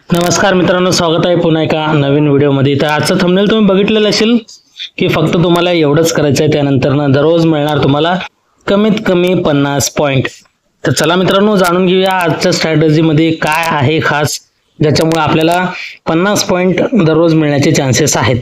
नमस्कार मित्रांनो, स्वागत आहे पुन्हा एका नवीन व्हिडिओमध्ये. तर आजचं थंबनेल तुम्ही बघितलेलं असेल की फक्त तुम्हाला एवढंच करायचं आहे. त्यानंतर दररोज मिळणार तुम्हाला कमीत कमी 50 पॉईंट. तर चला मित्रांनो, जाणून घेऊया आजच्या स्ट्रॅटेजीमध्ये काय आहे खास, ज्याच्यामुळे आपल्याला 50 पॉईंट दररोज मिळण्याचे चान्सेस आहेत.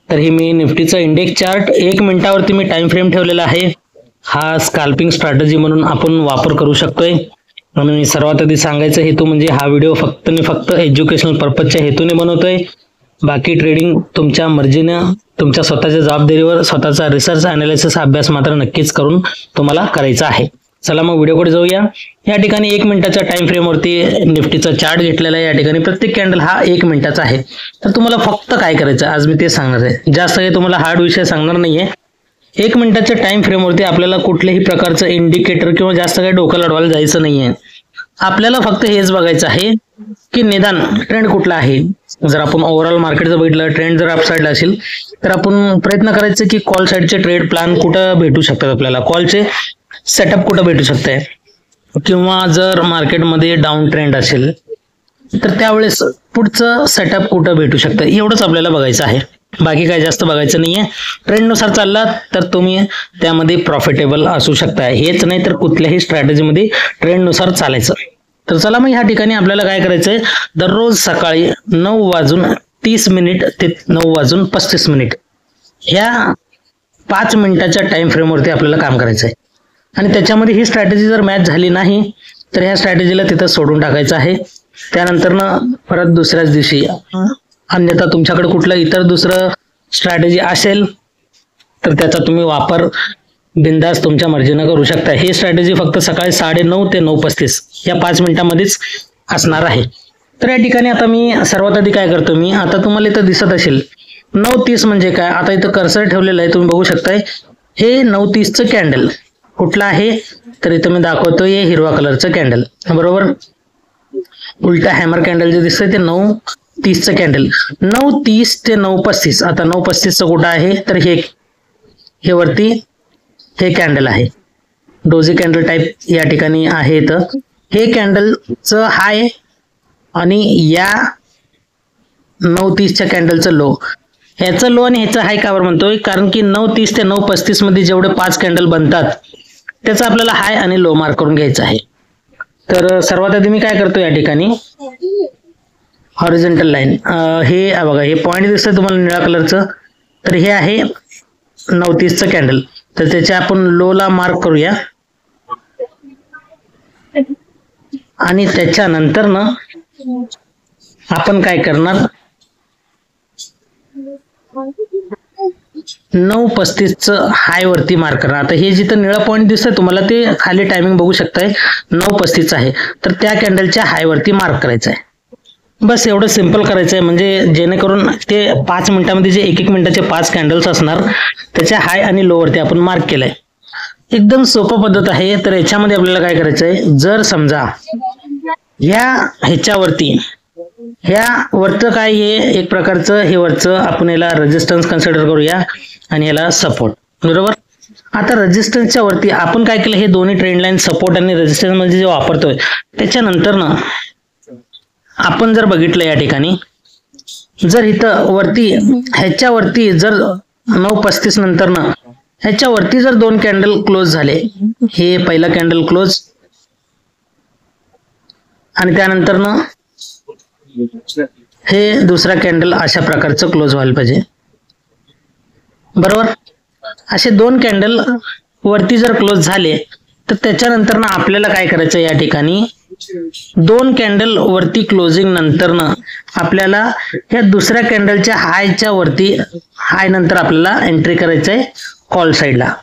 तर ही मी निफ्टीचं इंडेक्स चार्ट 1 मिनिटावरती मी टाइम फ्रेम ठेवलेला आहे. हा स्कॅल्पिंग स्ट्रॅटेजी म्हणून आपण वापर करू शकतोय. आणि सर्वात आधी सांगायचा हेतू म्हणजे हा व्हिडिओ फक्त एज्युकेशनल पर्पजच्या हेतूने बनवतोय. बाकी ट्रेडिंग तुमच्या मर्जीनं, तुमच्या स्वतःच्या जबाबदारीवर स्वतःचा रिसर्च अनालिसिस अभ्यास मात्र नक्कीच करून तुम्हाला करायचा आहे. चला मग व्हिडिओकडे जाऊया. या ठिकाणी 1 मिनिटाच्या टाइम फ्रेमवरती निफ्टीचा चार्ट घेतलेला आहे. या ठिकाणी प्रत्येक कॅन्डल हा 1 मिनिटाचा आहे. तर तुम्हाला फक्त काय करायचं आज मी ते सांगणार आहे. जास्त काही तुम्हाला हार्ड विषय सांगणार नाहीये. 1 मिनिटाच्या टाइम फ्रेमवरती आपल्याला कुठल्याही प्रकारचं इंडिकेटर किंवा जास्त काही डोकं लढवायला जायचं नाहीये. आपल्याला फक्त हेच बघायचं आहे की निदान ट्रेंड कुठला आहे. जर आपण ओव्हरऑल मार्केटचं बघितलं, ट्रेंड जर अपसाइडला असेल तर आपण प्रयत्न करायचं की कॉल साईडचे ट्रेड प्लॅन कुठं भेटू शकतात, आपल्याला कॉलचे सेटअप कुठं भेटू शकते. किंवा जर मार्केटमध्ये डाऊन ट्रेंड असेल तर त्यावेळेस पुढचं सेटअप कुठं भेटू शकतं, एवढंच आपल्याला बघायचं आहे. बाकी काय जास्त बघायचं नाहीये. ट्रेंडनुसार चालला तर तुम्ही त्यामध्ये प्रॉफिटेबल असू शकता. हेच नाही तर कुठल्याही स्ट्रॅटेजीमध्ये ट्रेंडनुसार चालायचं. तर चला मग ह्या ठिकाणी आपल्याला काय करायचंय, दररोज सकाळी 9:30 ते 9:35 ह्या 5 मिनिटाच्या टाइम फ्रेमवरती आपल्याला काम करायचं आहे. आणि त्याच्यामध्ये ही स्ट्रॅटेजी जर मॅच झाली नाही तर ह्या स्ट्रॅटेजीला तिथं सोडून टाकायचं आहे. त्यानंतर परत दुसऱ्याच दिवशी अन्यथा तुमच्याकडे कुठलं इतर दुसरं स्ट्रॅटेजी असेल तर त्याचा तुम्ही वापर बिंदास तुमच्या मर्जीनं करू शकता. ही स्ट्रॅटेजी फक्त सकाळी 9:30 ते 9:35 या 5 मिनिटांमध्येच असणार आहे. तर या ठिकाणी आता मी सर्वात आधी काय करतो, मी आता तुम्हाला इथं दिसत असेल 9:30 म्हणजे काय. आता इथं कर्सर ठेवलेलं आहे, तुम्ही बघू शकताय. हे 9:30चं कॅन्डल कुठलं आहे तर इथं मी दाखवतोय हिरवा कलरचं कॅन्डल, बरोबर. उलटा हॅमर कॅन्डल जे दिसतंय ते 9:30चं कॅन्डल. 9:30 ते 9:35. आता 9:35चं कुठं आहे तर हे वरती हे कॅन्डल आहे, डोजी कॅन्डल टाइप या ठिकाणी आहे. तर हे कॅन्डलचं हाय आणि या 9:30च्या कॅन्डलचं लो. ह्याचं लो आणि ह्याचं हाय का बरं म्हणतोय, कारण की 9:30 ते 9:35 मध्ये जेवढे 5 कॅन्डल बनतात त्याचा आपल्याला हाय आणि लो मार्क करून घ्यायचा आहे. तर सर्वात आधी मी काय करतो, या ठिकाणी हॉरिझॉन्टल लाईन हे बघा, हे पॉईंट दिसतंय तुम्हाला निळ्या कलरचं, तर हे आहे 9:30चं कॅन्डल. तर त्याच्या आपण लोला मार्क करूया आणि त्याच्यानंतर आपण काय करणार, 9:35चं हाय वरती मार्क करणार. आता हे जिथं निळा पॉईंट दिसतंय तुम्हाला ते खाली टायमिंग बघू शकताय, 9:35 आहे. तर त्या कॅन्डलच्या हाय वरती मार्क करायचं आहे. बस एवढं सिंपल करायचं आहे, म्हणजे जेणेकरून ते 5 मिनिटांमध्ये जे 1 मिनिटाचे 5 कॅन्डल्स असणार त्याच्या हाय आणि लो वरती आपण मार्क केलंय. एकदम सोपं पद्धत आहे. तर याच्यामध्ये आपल्याला काय करायचंय, जर समजा ह्याच्यावरती ह्या वरचं काय हे एक प्रकारचं हे वरचं आपण याला रेजिस्टन्स कन्सिडर करूया आणि याला सपोर्ट, बरोबर. आता रेजिस्टन्सच्या वरती आपण काय केलं, हे दोन्ही ट्रेंड लाईन सपोर्ट आणि रेजिस्टन्स मध्ये जे वापरतोय त्याच्यानंतर आपण जर बघितलं या ठिकाणी, जर इथं वरती ह्याच्यावरती जर 9:35 नंतर ह्याच्यावरती जर 2 कॅन्डल क्लोज झाले, हे पहिला कॅन्डल क्लोज आणि त्यानंतर हे दुसरा कॅन्डल अशा प्रकारचं क्लोज व्हायला पाहिजे, बरोबर. असे 2 कॅन्डल वरती जर क्लोज झाले तर त्याच्यानंतर आपल्याला काय करायचं, या ठिकाणी 2 कॅन्डल वरती क्लोजिंग नंतर आपल्याला या दुसऱ्या कॅन्डलच्या हायच्या वरती हाय नंतर आपल्याला एंट्री करायचंय कॉल साईडला.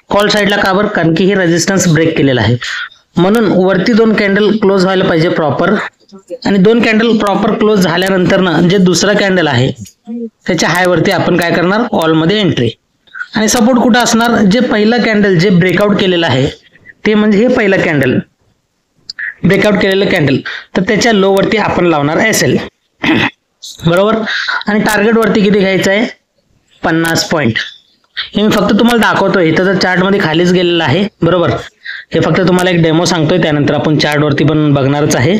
कॉल साईडला का बरं, कारण की हे रेजिस्टन्स ब्रेक केलेला आहे म्हणून वरती 2 कॅन्डल क्लोज व्हायला पाहिजे प्रॉपर. आणि 2 कॅन्डल प्रॉपर क्लोज झाल्यानंतर जे दुसरा कॅन्डल आहे त्याच्या हाय वरती आपण काय करणार, कॉल मध्ये एंट्री. आणि सपोर्ट कुठं असणार, जे पहिलं कॅन्डल जे ब्रेकआउट केलेलं आहे ते म्हणजे हे पहिलं कॅन्डल ब्रेकआउट केलेलं कॅन्डल, तर त्याच्या लो वरती आपण लावणार एसएल, बरोबर. आणि टार्गेट वरती किती घ्यायचं आहे, 50 पॉईंट. हे मी फक्त तुम्हाला दाखवतोय, इथं तर चार्ट मध्ये खालीच गेलेलं आहे, बरोबर. हे फक्त तुम्हाला एक डेमो सांगतोय, त्यानंतर आपण चार्ट वरती पण बघणारच आहे.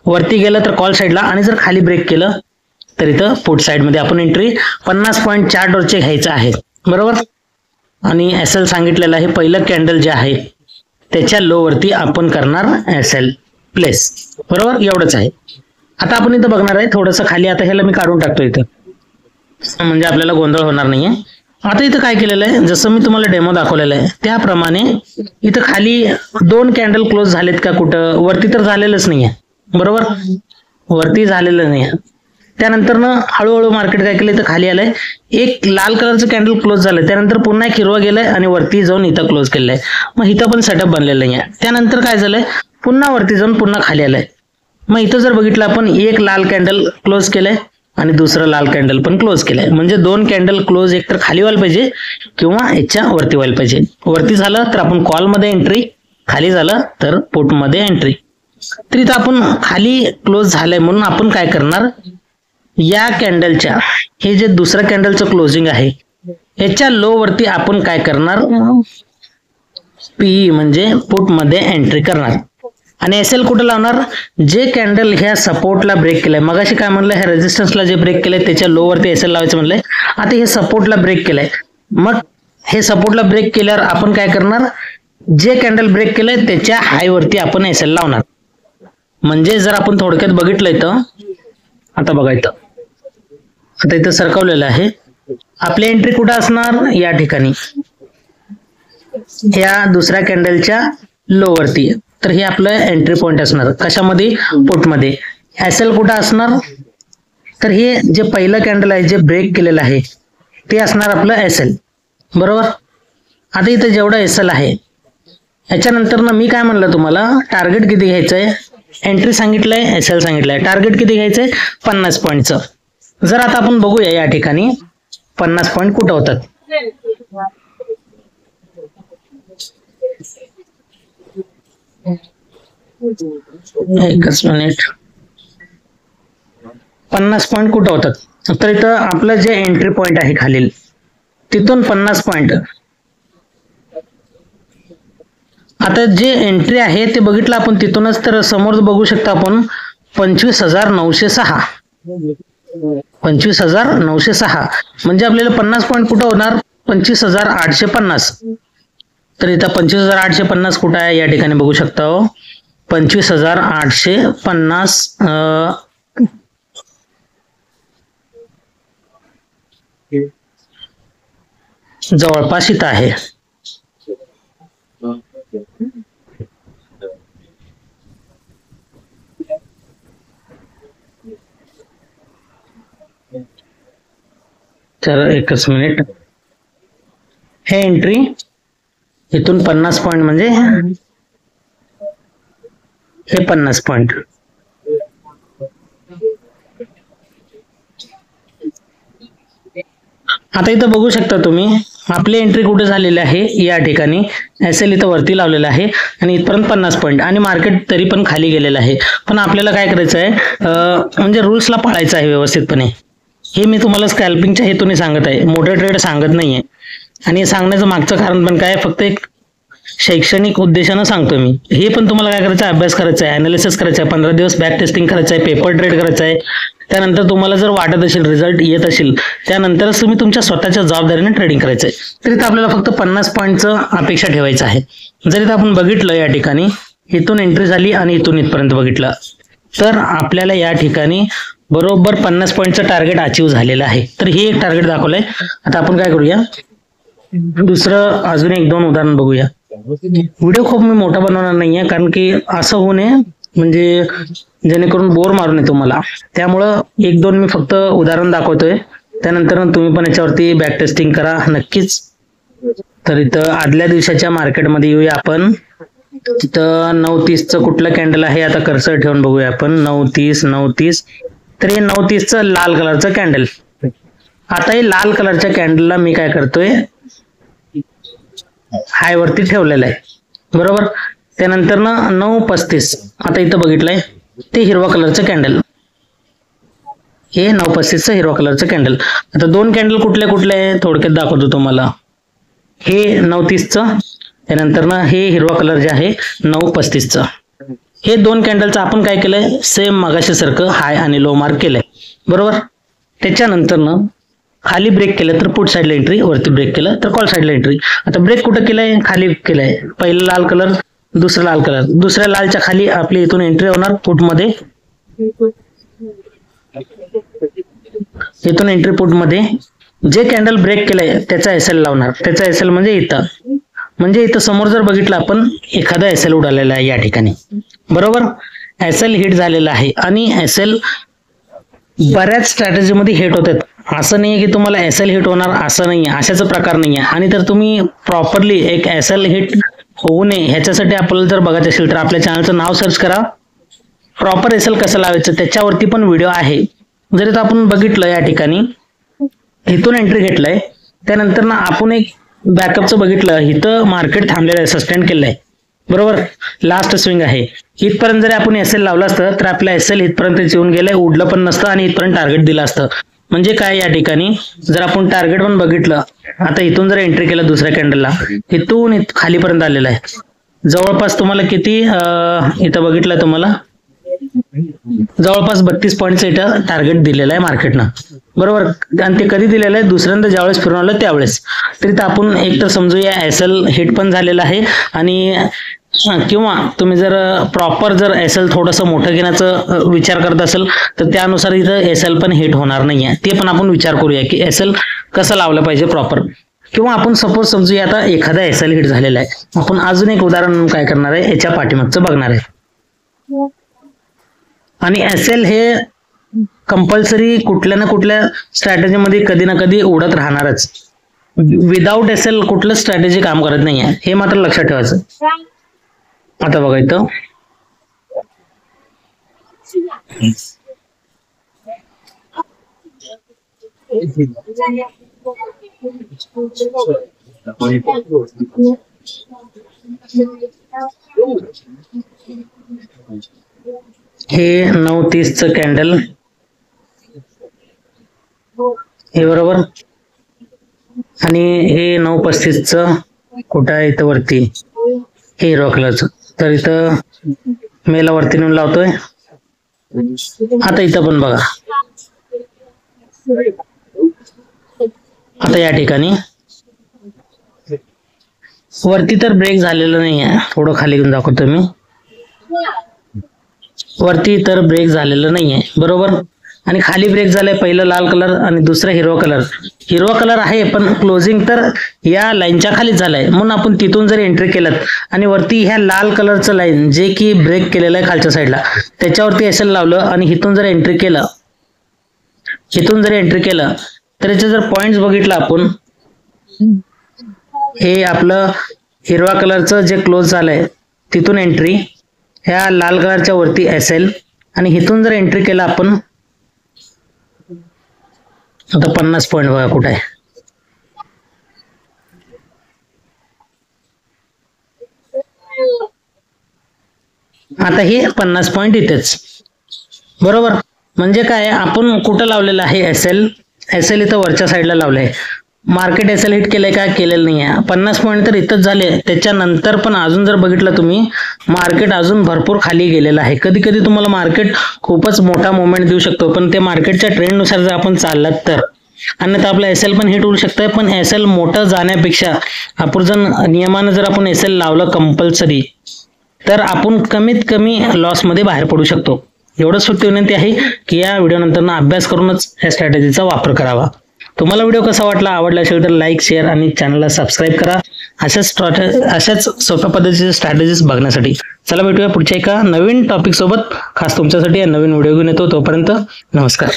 वरती गेलं तर कॉल साईडला आणि जर खाली ब्रेक केलं तर इथं पुट साईड मध्ये आपण एंट्री 50 पॉईंट चार्ट वरचे घ्यायचं आहे, बरोबर. आणि एसएल सांगितलेलं आहे, पहिलं कॅन्डल जे आहे त्याच्या लो वरती आपण करणार एसएल प्लेस, बरोबर. एवढंच आहे. आता आपण इथं बघणार आहे थोडंसं खाली. आता ह्याला मी काढून टाकतो इथं, म्हणजे आपल्याला गोंधळ होणार नाहीये. आता इथं काय केलेलं आहे, जसं मी तुम्हाला डेमो दाखवलेलं आहे त्याप्रमाणे इथं खाली 2 कॅन्डल क्लोज झालेत का कुठं, वरती तर झालेलंच नाहीये, बरोबर. वरती झालेलं नाही. त्यानंतर ना हळूहळू मार्केट काय केलं, इथं खाली आलंय, एक लाल कलरचं कॅन्डल क्लोज झालंय, त्यानंतर पुन्हा एक हिरवा गेलाय आणि वरती जाऊन इथं क्लोज केलंय. मग इथं पण सेटअप बनलेलं नाहीये. त्यानंतर काय झालंय, पुन्हा वरती जाऊन पुन्हा खाली आलंय. मग इथं जर बघितलं आपण, एक लाल कॅन्डल क्लोज केलंय आणि दुसरं लाल कॅन्डल पण क्लोज केलंय. म्हणजे 2 कॅन्डल क्लोज एकतर खाली व्हायला पाहिजे किंवा याच्या वरती व्हायला पाहिजे. वरती झालं तर आपण कॉल मध्ये एंट्री, खाली झालं तर पुट मध्ये एंट्री. तर इथं आपण खाली क्लोज झालंय म्हणून आपण काय करणार, या कॅन्डलच्या, हे जे दुसरं कॅन्डलचं क्लोजिंग आहे याच्या लो वरती आपण काय करणार, पीई म्हणजे पुट मध्ये एंट्री करणार. आणि एसएल कुठे लावणार, जे कॅन्डल ह्या सपोर्टला ब्रेक केलंय, मगाशी काय म्हणलं, ह्या रेजिस्टन्सला जे ब्रेक केलंय त्याच्या लो वरती एसएल लावायचं म्हणलंय. आता हे सपोर्टला ब्रेक केलंय, मग हे सपोर्टला ब्रेक केल्यावर आपण काय करणार, जे कॅन्डल ब्रेक केलंय त्याच्या हाय वरती आपण एसएल लावणार. म्हणजे जर आपण थोडक्यात बघितलं इथं, आता बघा इथं, आता इथं सरकवलेलं आहे, आपली एंट्री कुठं असणार, या ठिकाणी, या दुसऱ्या कॅन्डलच्या लो वरती. तर हे आपलं एंट्री पॉइंट असणार, कशामध्ये, पुटमध्ये. एसएल कुठं असणार, तर हे जे पहिलं कॅन्डल आहे जे ब्रेक केलेलं आहे ते असणार आपलं एसएल, बरोबर. आता इथं जेवढं एसएल आहे याच्यानंतर ना मी काय म्हणलं तुम्हाला, टार्गेट किती घ्यायचंय, एंट्री सांगितलंय, एसएल सांगितलंय, टार्गेट किती घ्यायचंय, 50 पॉईंटचं. जर आता आपण बघूया या ठिकाणी 50 पॉईंट कुठं होतात. एकच मिनिट, 50 पॉईंट कुठं होतात, तर इथं आपलं जे एंट्री पॉइंट आहे खालील तिथून 50 पॉईंट. आता जे एंट्री आहे ते बघितलं आपण तिथूनच, तर समोर बघू शकता आपण 25,906, 25,906. म्हणजे आपल्याला 50 पॉईंट कुठं होणार, 25,850. तर इथं 25,850 कुठं आहे, या ठिकाणी बघू शकता हो, 25,850 जवळपास इथं आहे. तर एकच मिनिट, हे एंट्री इथून 50 पॉईंट म्हणजे हे 50 पॉईंट. आता इथं बघू शकता तुम्ही, आपली एंट्री कुठे झालेली आहे, या ठिकाणी एसएल इथं वरती लावलेलं आहे आणि इथपर्यंत 50 पॉईंट, आणि मार्केट तरी पण खाली गेलेलं आहे. पण आपल्याला काय करायचं आहे, म्हणजे रूल्सला पाळायचं आहे व्यवस्थितपणे. हे मी तुम्हाला स्कॅल्पिंगच्या हेतूने सांगत आहे, मोठे ट्रेड सांगत नाहीये. आणि सांगण्याचं मागचं कारण पण काय, फक्त एक शैक्षणिक उद्देशानं सांगतोय मी. हे पण तुम्हाला काय करायचं आहे, अभ्यास करायचा आहे, अनालिसिस करायचं आहे, 15 दिवस बॅक टेस्टिंग करायचं आहे, पेपर ट्रेड करायचं आहे. त्यानंतर तुम्हाला जर वाटत असेल, रिझल्ट येत असेल, त्यानंतरच तुम्ही तुमच्या स्वतःच्या जबाबदारीने ट्रेडिंग करायचं आहे. तर इथं आपल्याला फक्त 50 पॉईंटचं अपेक्षा ठेवायचं आहे. जर इथं आपण बघितलं, या ठिकाणी इथून एंट्री झाली आणि इथून इथपर्यंत बघितलं, तर आपल्याला या ठिकाणी बरोबर 50 पॉईंटचं टार्गेट अचीव झालेलं आहे. तर हे एक टार्गेट दाखवलंय. आता आपण काय करूया, दुसरं अजून 1-2 उदाहरण बघूया. व्हिडिओ खूप मी मोठा बनवणार नाहीये, कारण की असं होऊ नये, म्हणजे जेणेकरून बोर मारू नये तुम्हाला. त्यामुळं 1-2 मी फक्त उदाहरण दाखवतोय, त्यानंतर तुम्ही पण याच्यावरती बॅक टेस्टिंग करा नक्कीच. तर इथं आदल्या दिवसाच्या मार्केटमध्ये येऊया आपण. तिथं 9:30चं कुठलं कॅन्डल आहे, आता कर्सर ठेवून बघूया आपण. 9:30. तर हे 9:30चं लाल कलरचं कॅन्डल. आता हे लाल कलरच्या कॅन्डलला मी काय करतोय, हाय वरती ठेवलेलं आहे, बरोबर. त्यानंतर ना 9:35, आता इथं बघितलंय ते हिरवा कलरचं कॅन्डल, हे 9:35चं हिरवा कलरचं कॅन्डल. आता 2 कॅन्डल कुठले कुठले थोडक्यात दाखवतो तुम्हाला. हे 9:30चं, त्यानंतर ना हे हिरवा कलर जे आहे 9:35चं, हे दोन कॅन्डलचं आपण काय केलंय, सेम मगाशी सारखं हाय आणि लो मार्क केलंय, बरोबर. त्याच्यानंतर ना खाली ब्रेक केलं तर पुट साईडला एंट्री, वरती ब्रेक केलं तर कॉल साईडला एंट्री. आता ब्रेक कुठं केलंय, खाली केलंय. पहिलं लाल कलर, दुसरा लाल कलर, दुसऱ्या लालच्या खाली आपली इथून एंट्री होणार पुट मध्ये, इथून एंट्री पुट मध्ये. जे कॅन्डल ब्रेक केलंय त्याचा एसएल लावणार, त्याचा एसएल म्हणजे इथं, म्हणजे इथं समोर जर बघितलं आपण एखादा एसएल उडालेला आहे या ठिकाणी, बरोबर. एसएल हिट झालेला आहे आणि एसएल बऱ्याच स्ट्रॅटेजी मध्ये हिट होतात. असं नाहीये की तुम्हाला एसएल हिट होणार असं नाहीये, अशाचा प्रकार नाहीये. आणि तर तुम्ही प्रॉपरली एक एसएल हिट होऊ नये ह्याच्यासाठी आपल्याला जर बघायचं असेल तर आपल्या चॅनलचं नाव सर्च करा, प्रॉपर एसएल कसं लावायचं त्याच्यावरती पण व्हिडिओ आहे. जर आपण बघितलं या ठिकाणी इथून एंट्री घेतलंय, त्यानंतर ना आपण एक बॅकअपचं बघितलं, इथं मार्केट थांबलेलं आहे, सस्टेन केलंय, बरोबर. लास्ट स्विंग आहे, इथपर्यंत जरी आपण एसएल लावलं असतं तर आपला एसएल इथपर्यंत येऊन गेलंय, उडलं पण नसतं आणि इथपर्यंत टार्गेट दिलं असतं. म्हणजे काय, या ठिकाणी जर आपण टार्गेट पण बघितलं, आता इथून जर एंट्री केलं दुसऱ्या कॅन्डलला, इथून खालीपर्यंत आलेलं आहे, जवळपास तुम्हाला किती इथं बघितलं, तुम्हाला जवळपास 32 पॉईंटचं इथं टार्गेट दिलेलं आहे मार्केटनं, बरोबर. आणि ते कधी दिलेलं आहे, दुसऱ्यांदा ज्यावेळेस फिरून आलं त्यावेळेस. तरी तर आपण एक तर समजूया एसएल हिट पण झालेलं आहे, आणि किंवा तुम्ही जर प्रॉपर जर एसएल थोडंसं मोठं घेण्याचा विचार करत असेल तर त्यानुसार इथं एसएल पण हिट होणार नाहीये. ते पण आपण विचार करूया की एसएल कसं लावलं पाहिजे प्रॉपर. किंवा आपण सपोज समजूया आता एखादा एसएल हिट झालेला आहे, आपण अजून एक उदाहरण काय करणार आहे, याच्या पाठीमागचं बघणार आहे. आणि एसएल हे कंपल्सरी कुठल्या ना कुठल्या स्ट्रॅटेजीमध्ये कधी ना कधी उडत राहणारच. विदाउट एसएल कुठलं स्ट्रॅटेजी काम करत नाहीये, हे मात्र लक्षात ठेवायचं. आता बघा इथं हे 9:30चं कॅन्डल, हे बरोबर. आणि हे 9:35चं कुठं आहे, इथं वरती हे हिरवा कलरचं. तर इथं मेला वरती नेऊन लावतोय. आता इथं पण बघा, आता या ठिकाणी वरती तर ब्रेक झालेलं नाही आहे, थोडं खाली घेऊन दाखवतो मी, वरती तर ब्रेक झालेलं नाहीये, बरोबर. आणि खाली ब्रेक झालंय, पहिलं लाल कलर आणि दुसरं हिरवा कलर. हिरवा कलर आहे पण क्लोजिंग तर या लाईनच्या खालीच झालंय, म्हणून आपण तिथून जर एंट्री केलं आणि वरती ह्या लाल कलरचं लाईन जे की ब्रेक केलेलं आहे खालच्या साईडला त्याच्यावरती एसएल लावलं आणि इथून जर एंट्री केलं, इथून जर एंट्री केलं तर याचे जर पॉइंट्स बघितलं आपण, हे आपलं हिरवा कलरचं जे क्लोज झालंय तिथून एंट्री, ह्या लाल कलरच्या वरती एसएल, आणि इथून जर एंट्री केलं आपण, आता 50 पॉईंट बघा कुठे आहे, आता हे 50 पॉईंट इथेच, बरोबर. म्हणजे काय, आपण कुठं लावलेलं आहे एसएल, एसएल इथं वरच्या साईडला लावलंय. मार्केट एसएल हिट केलंय का, केलेलं नाही आहे. 50 पॉईंट तर इथंच झाले, त्याच्यानंतर पण अजून जर बघितलं तुम्ही मार्केट अजून भरपूर खाली गेलेलं आहे. कधी कधी तुम्हाला मार्केट खूपच मोठा मोमेंट देऊ शकतो, पण ते मार्केटच्या ट्रेंडनुसार जर आपण चाललात तर, अन्यथा आपलं एसएल पण हिट होऊ शकतंय. पण एसएल मोठं जाण्यापेक्षा आपण जर नियमानं जर आपण एसएल लावलं कंपल्सरी तर आपण कमीत कमी लॉस मध्ये बाहेर पडू शकतो. एवढंच फक्त विनंती आहे की या व्हिडिओ नंतर अभ्यास करूनच या स्ट्रॅटेजीचा वापर करावा. तुम्हाला व्हिडिओ कसा वाटला, आवडला असेल तर लाईक, शेअर आणि चॅनलला सबस्क्राईब करा अशाच सोप्या पद्धतीचे स्ट्रॅटेजीज बघण्यासाठी. चला भेटूया पुढच्या एका नवीन टॉपिक सोबत, खास तुमच्यासाठी नवीन व्हिडिओ घेऊन येतो. तोपर्यंत नमस्कार.